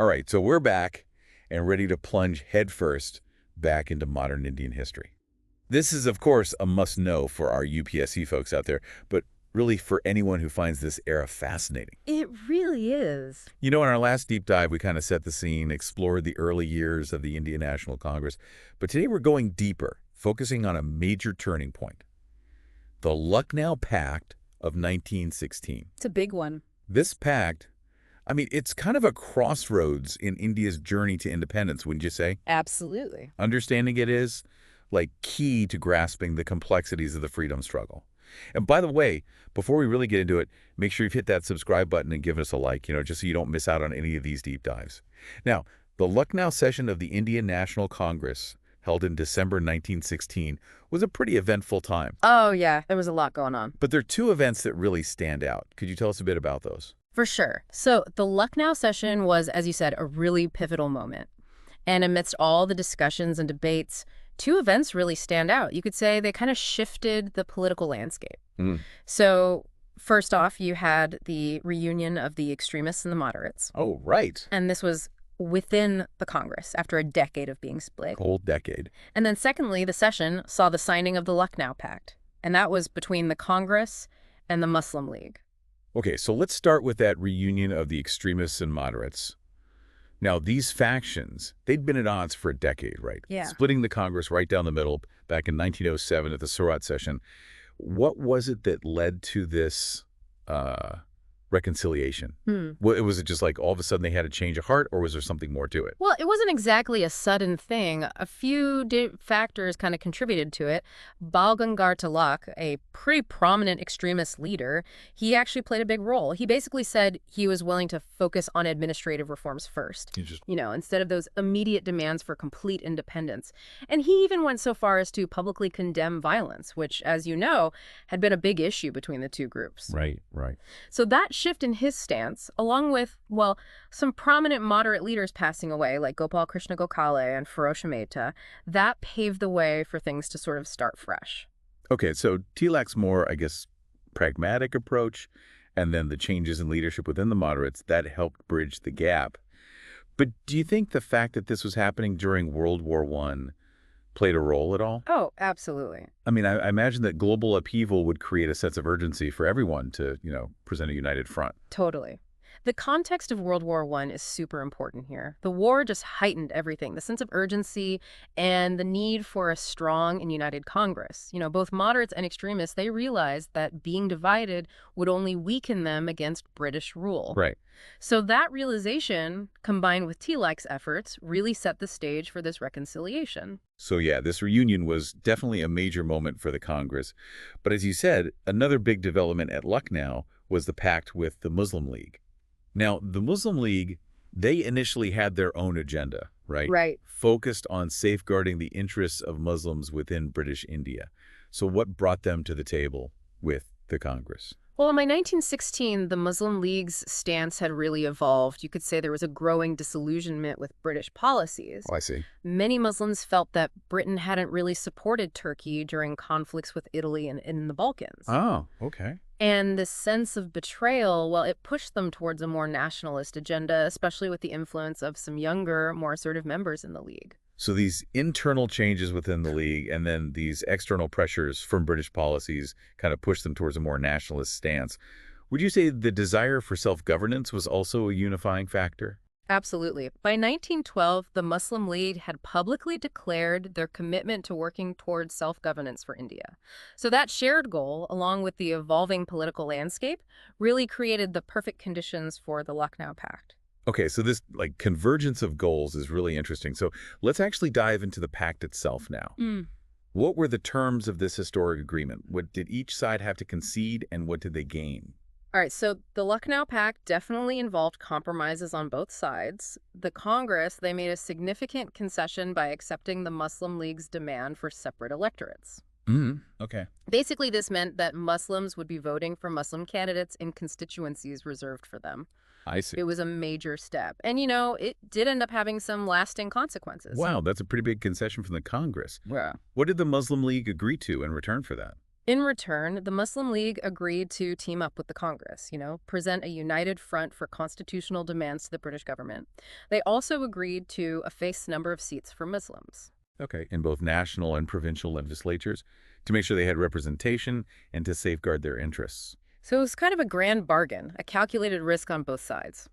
All right, so we're back and ready to plunge headfirst back into modern Indian history. This is, of course, a must-know for our UPSC folks out there, but really for anyone who finds this era fascinating. It really is. You know, in our last deep dive, we kind of set the scene, explored the early years of the Indian National Congress, but today we're going deeper, focusing on a major turning point, the Lucknow Pact of 1916. It's a big one. This pact, I mean, it's kind of a crossroads in India's journey to independence, wouldn't you say? Absolutely. Understanding it is, like, key to grasping the complexities of the freedom struggle. And by the way, before we really get into it, make sure you've hit that subscribe button and give us a like, just so you don't miss out on any of these deep dives. Now, the Lucknow session of the Indian National Congress, held in December 1916, was a pretty eventful time. Oh, yeah. There was a lot going on. But there are two events that really stand out. Could you tell us a bit about those? For sure. So the Lucknow session was, as you said, a really pivotal moment. And amidst all the discussions and debates, two events really stand out. You could say they kind of shifted the political landscape. So first off, you had the reunion of the extremists and the moderates. Oh, right. And this was within the Congress after a decade of being split. Whole decade. And then secondly, the session saw the signing of the Lucknow Pact. And that was between the Congress and the Muslim League. Okay, so let's start with that reunion of the extremists and moderates. Now, these factions, they'd been at odds for a decade, right? Yeah. Splitting the Congress right down the middle back in 1907 at the Surat session. What was it that led to this reconciliation? Was it just like all of a sudden they had a change of heart, or was there something more to it? Well, it wasn't exactly a sudden thing. A few factors kind of contributed to it. Bal Gangar Tilak, a pretty prominent extremist leader, he actually played a big role. He basically said he was willing to focus on administrative reforms first, instead of those immediate demands for complete independence. And he even went so far as to publicly condemn violence, which, as you know, had been a big issue between the two groups. Right. So that shift in his stance, along with, well, some prominent moderate leaders passing away, like Gopal Krishna Gokhale and Feroz Mehta, that paved the way for things to sort of start fresh. Okay, so Tilak's more, I guess, pragmatic approach, and then the changes in leadership within the moderates, that helped bridge the gap. But do you think the fact that this was happening during World War I played a role at all? Oh, absolutely. I mean, I imagine that global upheaval would create a sense of urgency for everyone to, present a united front. Totally. The context of World War I is super important here. The war just heightened everything, the sense of urgency and the need for a strong and united Congress. Both moderates and extremists, they realized that being divided would only weaken them against British rule. Right. So that realization, combined with Tilak's efforts, really set the stage for this reconciliation. So yeah, this reunion was definitely a major moment for the Congress. But as you said, another big development at Lucknow was the pact with the Muslim League. Now, the Muslim League, they initially had their own agenda, right? Right. Focused on safeguarding the interests of Muslims within British India. So what brought them to the table with the Congress? Well, by 1916, the Muslim League's stance had really evolved. You could say there was a growing disillusionment with British policies. Oh, I see. Many Muslims felt that Britain hadn't really supported Turkey during conflicts with Italy and in the Balkans. Oh, okay. And this sense of betrayal, well, it pushed them towards a more nationalist agenda, especially with the influence of some younger, more assertive members in the League. So these internal changes within the League and then these external pressures from British policies kind of pushed them towards a more nationalist stance. Would you say the desire for self-governance was also a unifying factor? Absolutely. By 1912, the Muslim League had publicly declared their commitment to working towards self-governance for India. So that shared goal, along with the evolving political landscape, really created the perfect conditions for the Lucknow Pact. Okay, so this convergence of goals is really interesting. So let's actually dive into the pact itself now. What were the terms of this historic agreement? What did each side have to concede, and what did they gain? All right, so the Lucknow Pact definitely involved compromises on both sides. The Congress, they made a significant concession by accepting the Muslim League's demand for separate electorates. Okay. Basically, this meant that Muslims would be voting for Muslim candidates in constituencies reserved for them. I see. It was a major step. And, it did end up having some lasting consequences. Wow, that's a pretty big concession from the Congress. Yeah. What did the Muslim League agree to in return for that? In return, the Muslim League agreed to team up with the Congress, present a united front for constitutional demands to the British government. They also agreed to efface the number of seats for Muslims. Okay, in both national and provincial legislatures to make sure they had representation and to safeguard their interests. So it was kind of a grand bargain, a calculated risk on both sides.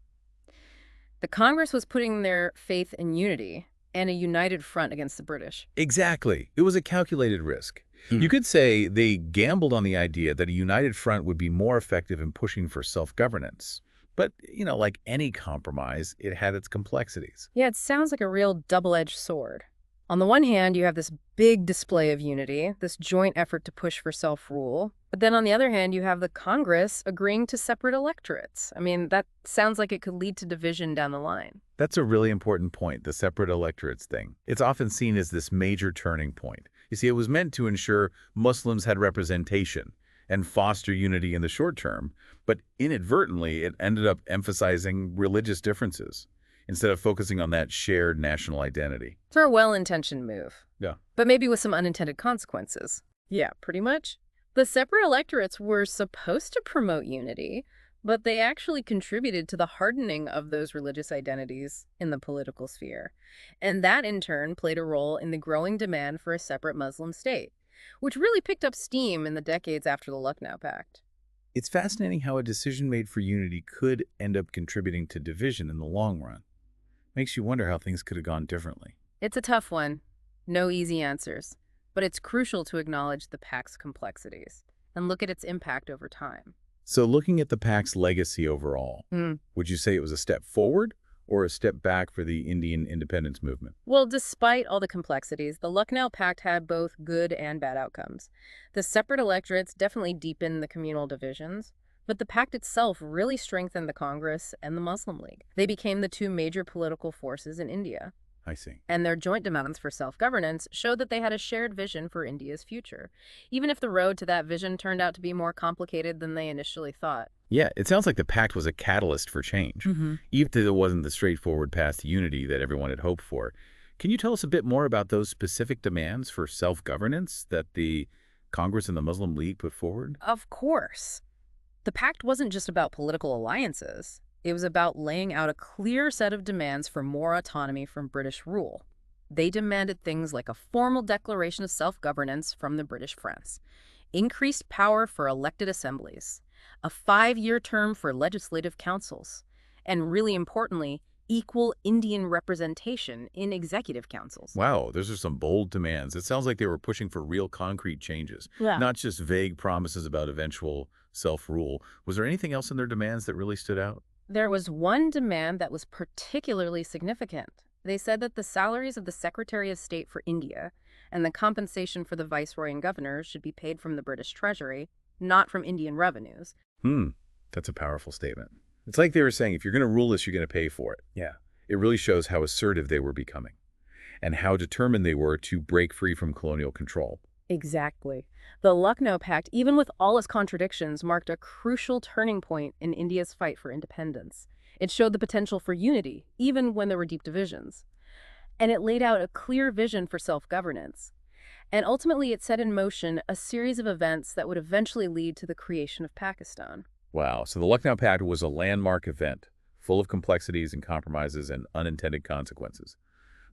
The Congress was putting their faith in unity and a united front against the British. Exactly. It was a calculated risk. You could say they gambled on the idea that a united front would be more effective in pushing for self-governance. But, like any compromise, it had its complexities. Yeah, it sounds like a real double-edged sword. On the one hand, you have this big display of unity, this joint effort to push for self-rule. But then on the other hand, you have the Congress agreeing to separate electorates. I mean, that sounds like it could lead to division down the line. That's a really important point, the separate electorates thing. It's often seen as this major turning point. You see, it was meant to ensure Muslims had representation and foster unity in the short term, but inadvertently it ended up emphasizing religious differences instead of focusing on that shared national identity. For a well-intentioned move. Yeah. But maybe with some unintended consequences. Yeah, pretty much. The separate electorates were supposed to promote unity, but they actually contributed to the hardening of those religious identities in the political sphere. And that, in turn, played a role in the growing demand for a separate Muslim state, which really picked up steam in the decades after the Lucknow Pact. It's fascinating how a decision made for unity could end up contributing to division in the long run. Makes you wonder how things could have gone differently. It's a tough one. No easy answers. But it's crucial to acknowledge the Pact's complexities and look at its impact over time. So looking at the Pact's legacy overall, would you say it was a step forward or a step back for the Indian independence movement? Well, despite all the complexities, the Lucknow Pact had both good and bad outcomes. The separate electorates definitely deepened the communal divisions, but the pact itself really strengthened the Congress and the Muslim League. They became the two major political forces in India. I see. And their joint demands for self-governance showed that they had a shared vision for India's future, even if the road to that vision turned out to be more complicated than they initially thought. Yeah, it sounds like the pact was a catalyst for change, even if it wasn't the straightforward path to unity that everyone had hoped for. Can you tell us a bit more about those specific demands for self-governance that the Congress and the Muslim League put forward? Of course. The pact wasn't just about political alliances. It was about laying out a clear set of demands for more autonomy from British rule. They demanded things like a formal declaration of self-governance from the British France, increased power for elected assemblies, a 5-year term for legislative councils, and really importantly, equal Indian representation in executive councils. Wow, those are some bold demands. It sounds like they were pushing for real concrete changes, not just vague promises about eventual self-rule. Was there anything else in their demands that really stood out? There was one demand that was particularly significant. They said that the salaries of the Secretary of State for India and the compensation for the Viceroy and Governors should be paid from the British Treasury, not from Indian revenues. That's a powerful statement. It's like they were saying, if you're going to rule us, you're going to pay for it. Yeah. It really shows how assertive they were becoming and how determined they were to break free from colonial control. Exactly. The Lucknow Pact, even with all its contradictions, marked a crucial turning point in India's fight for independence. It showed the potential for unity, even when there were deep divisions. And it laid out a clear vision for self-governance. And ultimately, it set in motion a series of events that would eventually lead to the creation of Pakistan. Wow. So the Lucknow Pact was a landmark event, full of complexities and compromises and unintended consequences.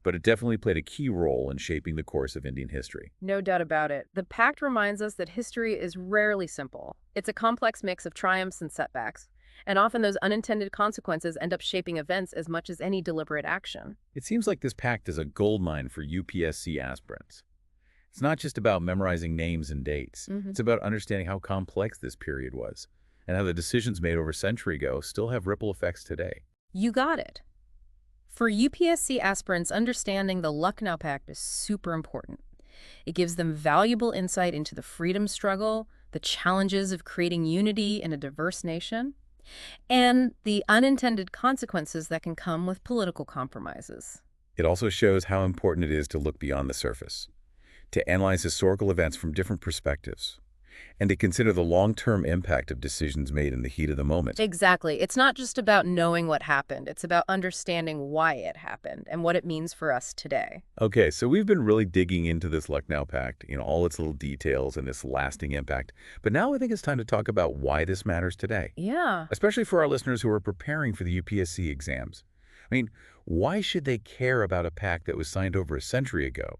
But it definitely played a key role in shaping the course of Indian history. No doubt about it. The pact reminds us that history is rarely simple. It's a complex mix of triumphs and setbacks, and often those unintended consequences end up shaping events as much as any deliberate action. It seems like this pact is a goldmine for UPSC aspirants. It's not just about memorizing names and dates. It's about understanding how complex this period was and how the decisions made over a century ago still have ripple effects today. You got it. For UPSC aspirants, understanding the Lucknow Pact is super important. It gives them valuable insight into the freedom struggle, the challenges of creating unity in a diverse nation, and the unintended consequences that can come with political compromises. It also shows how important it is to look beyond the surface, to analyze historical events from different perspectives, And to consider the long-term impact of decisions made in the heat of the moment. Exactly. It's not just about knowing what happened. It's about understanding why it happened and what it means for us today. Okay, so we've been really digging into this Lucknow Pact, all its little details and its lasting impact. But now I think it's time to talk about why this matters today, Yeah. especially for our listeners who are preparing for the UPSC exams. I mean, why should they care about a pact that was signed over a century ago?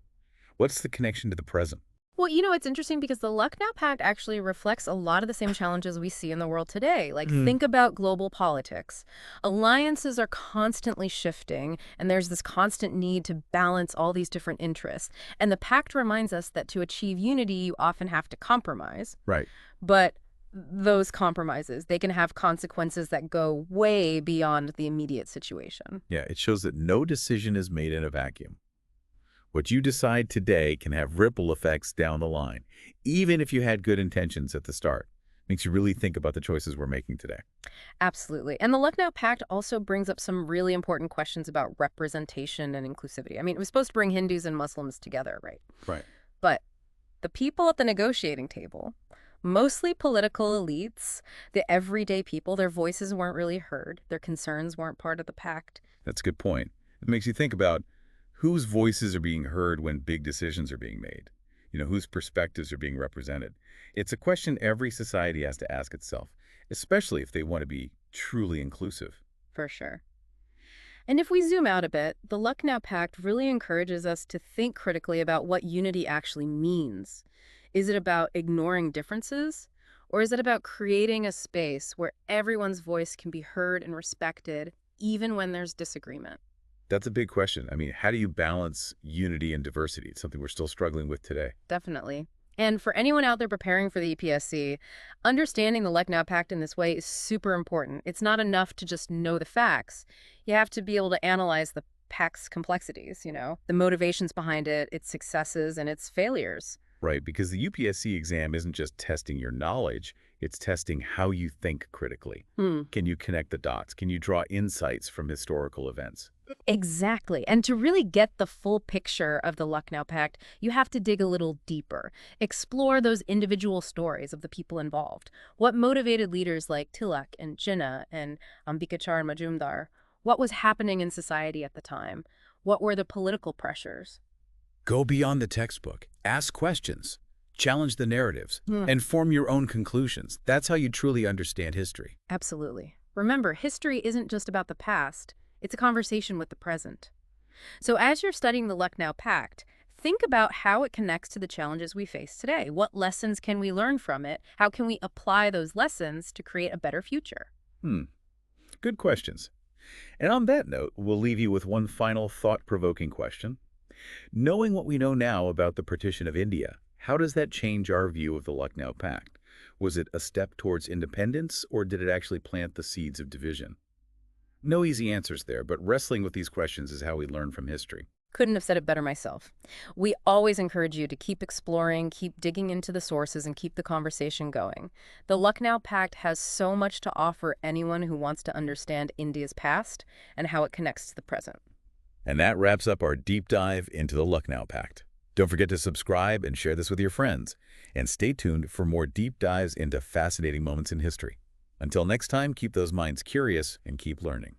What's the connection to the present? Well, it's interesting because the Lucknow Pact actually reflects a lot of the same challenges we see in the world today. Like, think about global politics. Alliances are constantly shifting, and there's this constant need to balance all these different interests. And the pact reminds us that to achieve unity, you often have to compromise. Right. But those compromises, they can have consequences that go way beyond the immediate situation. Yeah, it shows that no decision is made in a vacuum. What you decide today can have ripple effects down the line, even if you had good intentions at the start. Makes you really think about the choices we're making today. Absolutely. And the Lucknow Pact also brings up some really important questions about representation and inclusivity. I mean, it was supposed to bring Hindus and Muslims together, right? Right. But the people at the negotiating table, mostly political elites, the everyday people, their voices weren't really heard. Their concerns weren't part of the pact. That's a good point. It makes you think about whose voices are being heard when big decisions are being made, whose perspectives are being represented. It's a question every society has to ask itself, especially if they want to be truly inclusive. For sure. And if we zoom out a bit, the Lucknow Pact really encourages us to think critically about what unity actually means. Is it about ignoring differences? Or is it about creating a space where everyone's voice can be heard and respected, even when there's disagreement? That's a big question. I mean, how do you balance unity and diversity? It's something we're still struggling with today. Definitely. And for anyone out there preparing for the EPSC, understanding the Lucknow Pact in this way is super important. It's not enough to just know the facts. You have to be able to analyze the pact's complexities, the motivations behind it, its successes, and its failures. Right, because the UPSC exam isn't just testing your knowledge, it's testing how you think critically. Can you connect the dots? Can you draw insights from historical events? Exactly. And to really get the full picture of the Lucknow Pact, you have to dig a little deeper. Explore those individual stories of the people involved. What motivated leaders like Tilak and Jinnah and Ambikachar and Majumdar? What was happening in society at the time? What were the political pressures? Go beyond the textbook. Ask questions. Challenge the narratives. And form your own conclusions. That's how you truly understand history. Absolutely. Remember, history isn't just about the past. It's a conversation with the present. So as you're studying the Lucknow Pact, think about how it connects to the challenges we face today. What lessons can we learn from it? How can we apply those lessons to create a better future? Good questions. And on that note, we'll leave you with one final thought-provoking question. Knowing what we know now about the partition of India, how does that change our view of the Lucknow Pact? Was it a step towards independence, or did it actually plant the seeds of division? No easy answers there, but wrestling with these questions is how we learn from history. Couldn't have said it better myself. We always encourage you to keep exploring, keep digging into the sources, and keep the conversation going. The Lucknow Pact has so much to offer anyone who wants to understand India's past and how it connects to the present. And that wraps up our deep dive into the Lucknow Pact. Don't forget to subscribe and share this with your friends. And stay tuned for more deep dives into fascinating moments in history. Until next time, keep those minds curious and keep learning.